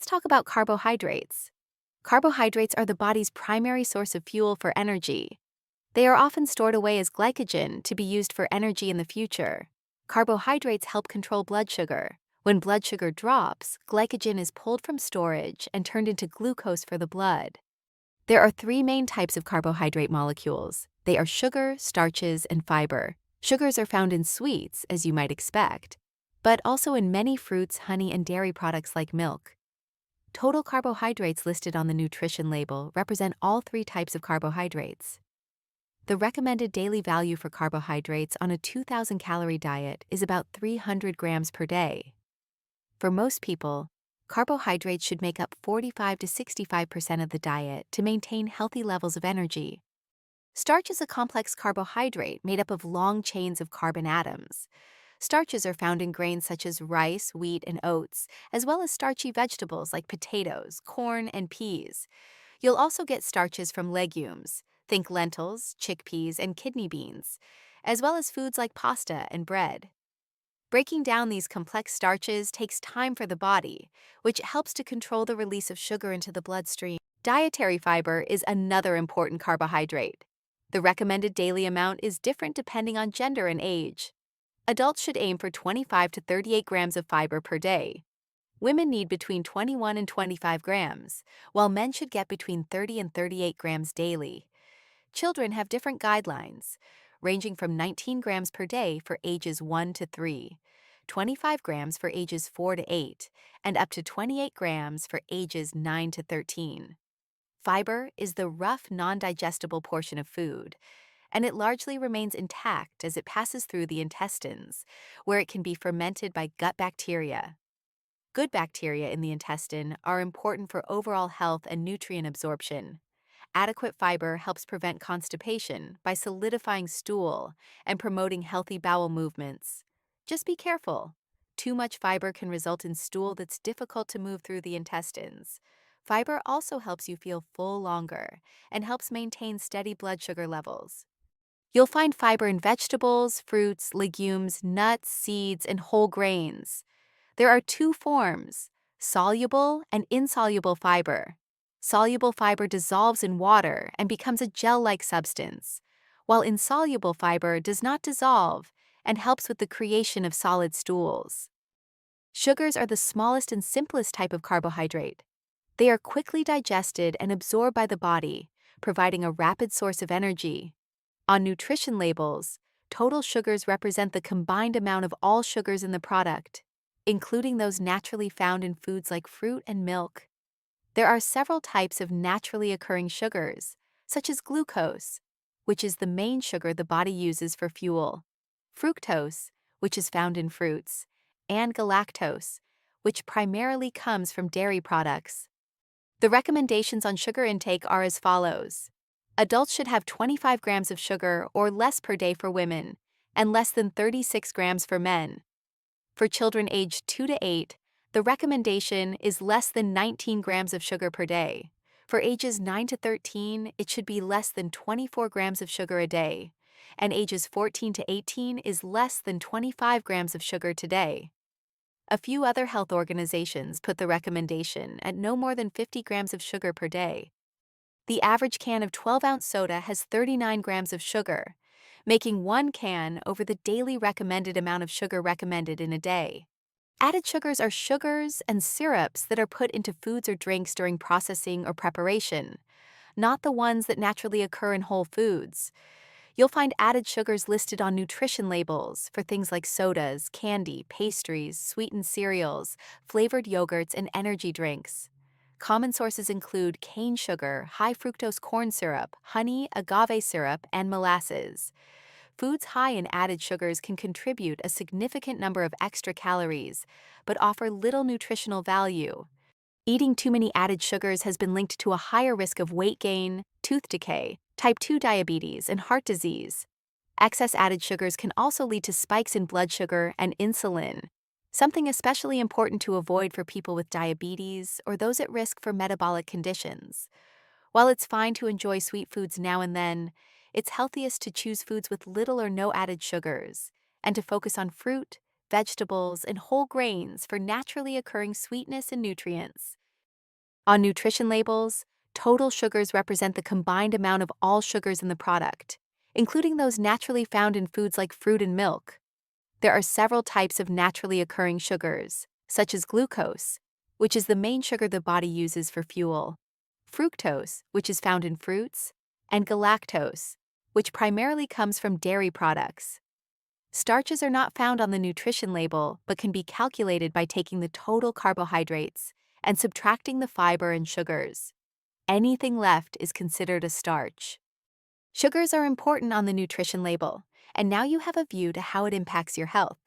let's talk about carbohydrates. Carbohydrates are the body's primary source of fuel for energy. They are often stored away as glycogen to be used for energy in the future. Carbohydrates help control blood sugar. When blood sugar drops, glycogen is pulled from storage and turned into glucose for the blood. There are three main types of carbohydrate molecules. They are sugar, starches, and fiber. Sugars are found in sweets, as you might expect, but also in many fruits, honey, and dairy products like milk. Total carbohydrates listed on the nutrition label represent all three types of carbohydrates. The recommended daily value for carbohydrates on a 2,000-calorie diet is about 300 grams per day. For most people, carbohydrates should make up 45 to 65% of the diet to maintain healthy levels of energy. Starch is a complex carbohydrate made up of long chains of carbon atoms. Starches are found in grains such as rice, wheat, and oats, as well as starchy vegetables like potatoes, corn, and peas. You'll also get starches from legumes. Think lentils, chickpeas, and kidney beans, as well as foods like pasta and bread. Breaking down these complex starches takes time for the body, which helps to control the release of sugar into the bloodstream. Dietary fiber is another important carbohydrate. The recommended daily amount is different depending on gender and age. Adults should aim for 25 to 38 grams of fiber per day. Women need between 21 and 25 grams, while men should get between 30 and 38 grams daily. Children have different guidelines, ranging from 19 grams per day for ages 1 to 3, 25 grams for ages 4 to 8, and up to 28 grams for ages 9 to 13. Fiber is the rough, non-digestible portion of food, and it largely remains intact as it passes through the intestines, where it can be fermented by gut bacteria. Good bacteria in the intestine are important for overall health and nutrient absorption. Adequate fiber helps prevent constipation by solidifying stool and promoting healthy bowel movements. Just be careful. Too much fiber can result in stool that's difficult to move through the intestines. Fiber also helps you feel full longer and helps maintain steady blood sugar levels. You'll find fiber in vegetables, fruits, legumes, nuts, seeds, and whole grains. There are two forms: soluble and insoluble fiber. Soluble fiber dissolves in water and becomes a gel-like substance, while insoluble fiber does not dissolve and helps with the creation of solid stools. Sugars are the smallest and simplest type of carbohydrate. They are quickly digested and absorbed by the body, providing a rapid source of energy. On nutrition labels, total sugars represent the combined amount of all sugars in the product, including those naturally found in foods like fruit and milk. There are several types of naturally occurring sugars, such as glucose, which is the main sugar the body uses for fuel, fructose, which is found in fruits, and galactose, which primarily comes from dairy products. The recommendations on sugar intake are as follows. Adults should have 25 grams of sugar or less per day for women, and less than 36 grams for men. For children aged 2 to 8, the recommendation is less than 19 grams of sugar per day. For ages 9 to 13, it should be less than 24 grams of sugar a day, and ages 14 to 18 is less than 25 grams of sugar today. A few other health organizations put the recommendation at no more than 50 grams of sugar per day. The average can of 12-ounce soda has 39 grams of sugar, making one can over the daily recommended amount of sugar recommended in a day. Added sugars are sugars and syrups that are put into foods or drinks during processing or preparation, not the ones that naturally occur in whole foods. You'll find added sugars listed on nutrition labels for things like sodas, candy, pastries, sweetened cereals, flavored yogurts, and energy drinks. Common sources include cane sugar, high fructose corn syrup, honey, agave syrup, and molasses. Foods high in added sugars can contribute a significant number of extra calories, but offer little nutritional value. Eating too many added sugars has been linked to a higher risk of weight gain, tooth decay, type 2 diabetes, and heart disease. Excess added sugars can also lead to spikes in blood sugar and insulin, something especially important to avoid for people with diabetes or those at risk for metabolic conditions. While it's fine to enjoy sweet foods now and then, it's healthiest to choose foods with little or no added sugars, and to focus on fruit, vegetables, and whole grains for naturally occurring sweetness and nutrients. On nutrition labels, total sugars represent the combined amount of all sugars in the product, including those naturally found in foods like fruit and milk. There are several types of naturally occurring sugars, such as glucose, which is the main sugar the body uses for fuel, fructose, which is found in fruits, and galactose, which primarily comes from dairy products. Starches are not found on the nutrition label but can be calculated by taking the total carbohydrates and subtracting the fiber and sugars. Anything left is considered a starch. Sugars are important on the nutrition label, and now you have a view to how it impacts your health.